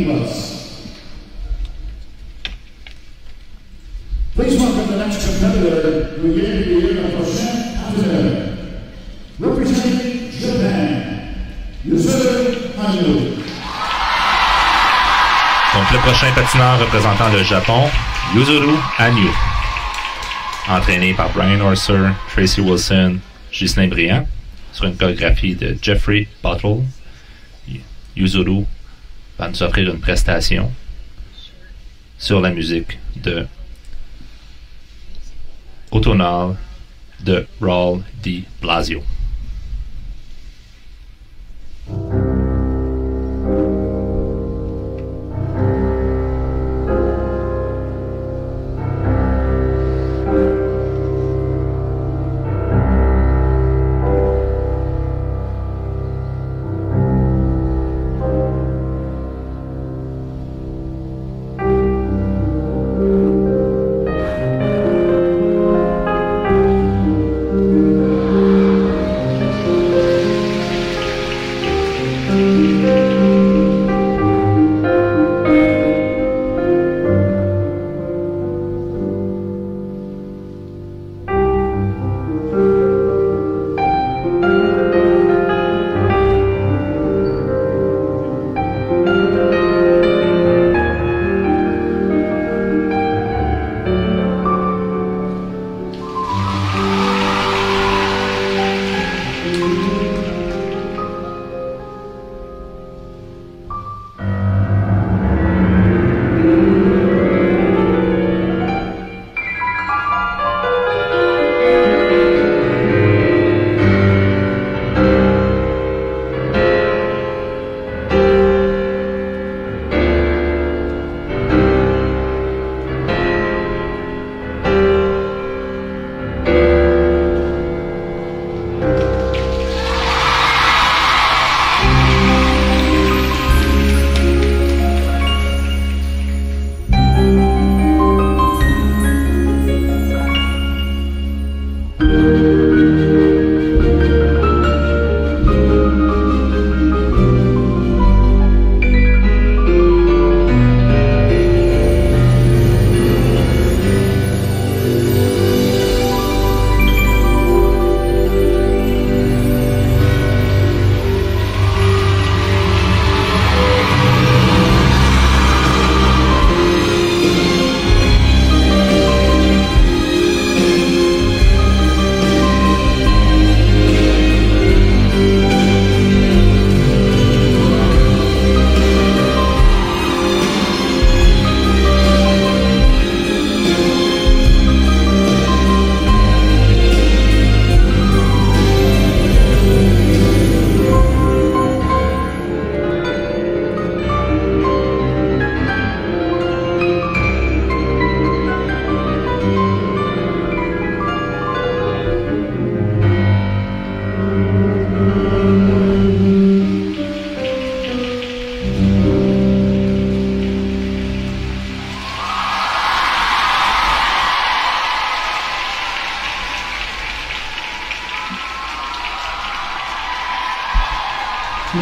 Rivas. Please welcome the next competitor who will be here the prochain afternoon. Representing Japan, Yuzuru Hanyu. Donc le prochain patineur représentant le Japon, Yuzuru Hanyu. Entraîné par Brian Orser, Tracy Wilson, Ghislain Briand, sur une chorégraphie de Jeffrey Bottle. Yuzuru va nous offrir une prestation sur la musique de Automnal de Raul Di Blasio.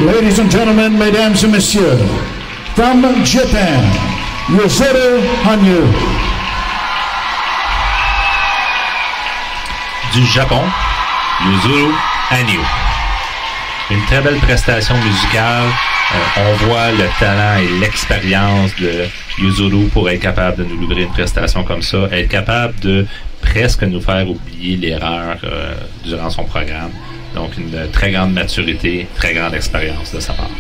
Ladies and gentlemen, mesdames et messieurs, from Japan, Yuzuru Hanyu. Du Japon, Yuzuru Hanyu. Une très belle prestation musicale. On voit le talent et l'expérience de Yuzuru pour être capable de nous livrer une prestation comme ça, être capable de presque nous faire oublier l'erreur durant son programme. Donc, une très grande maturité, très grande expérience de sa part.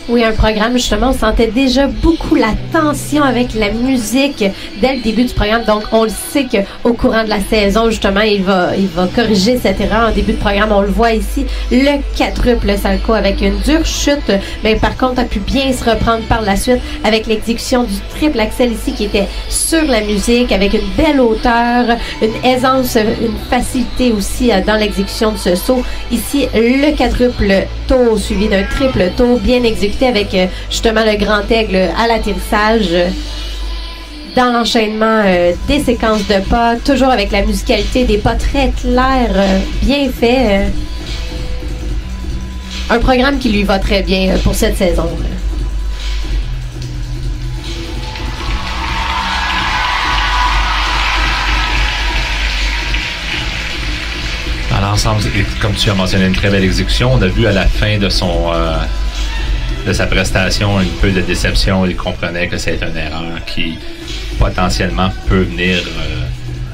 Oui, un programme, justement, on sentait déjà beaucoup la tension avec la musique dès le début du programme. Donc, on le sait qu'au courant de la saison, justement, il va corriger cette erreur en début de programme. On le voit ici, le quadruple salto avec une dure chute. Mais par contre, a pu bien se reprendre par la suite avec l'exécution du triple axel ici qui était sur la musique avec une belle hauteur, une aisance, une facilité aussi dans l'exécution de ce saut. Ici, le quadruple tour suivi d'un triple tour bien exécuté avec justement le grand aigle à l'atterrissage dans l'enchaînement des séquences de pas, toujours avec la musicalité, des pas très clairs, bien faits. Un programme qui lui va très bien pour cette saison. l'ensemble, comme tu as mentionné, une très belle exécution. On a vu à la fin de de sa prestation un peu de déception. Il comprenait que c'est une erreur qui potentiellement peut venir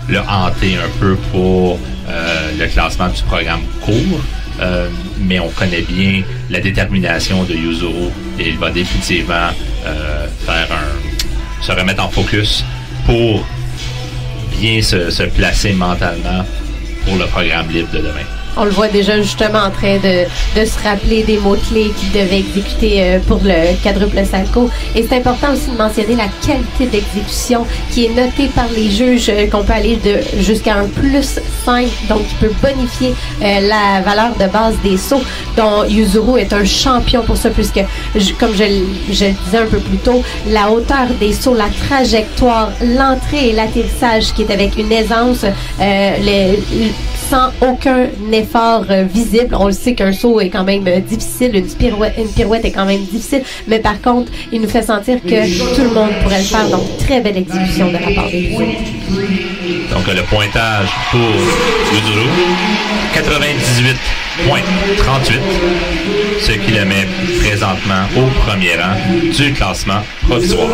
le hanter un peu pour le classement du programme court. Mais on connaît bien la détermination de Yuzuru et il va définitivement se remettre en focus pour bien se placer mentalement pour le programme libre de demain. On le voit déjà justement en train de se rappeler des mots-clés qu'il devait exécuter pour le quadruple salto. Et c'est important aussi de mentionner la qualité d'exécution qui est notée par les juges, qu'on peut aller jusqu'à un +5, donc qui peut bonifier la valeur de base des sauts, dont Yuzuru est un champion pour ça, puisque, comme je le disais un peu plus tôt, la hauteur des sauts, la trajectoire, l'entrée et l'atterrissage qui est avec une aisance, sans aucun effort visible. On le sait qu'un saut est quand même difficile, une pirouette est quand même difficile, mais par contre, il nous fait sentir que tout le monde pourrait le faire. Donc, très belle exécution de la part des Yuzuru. Donc, le pointage pour Yuzuru, 98,38, ce qui le met présentement au premier rang du classement provisoire.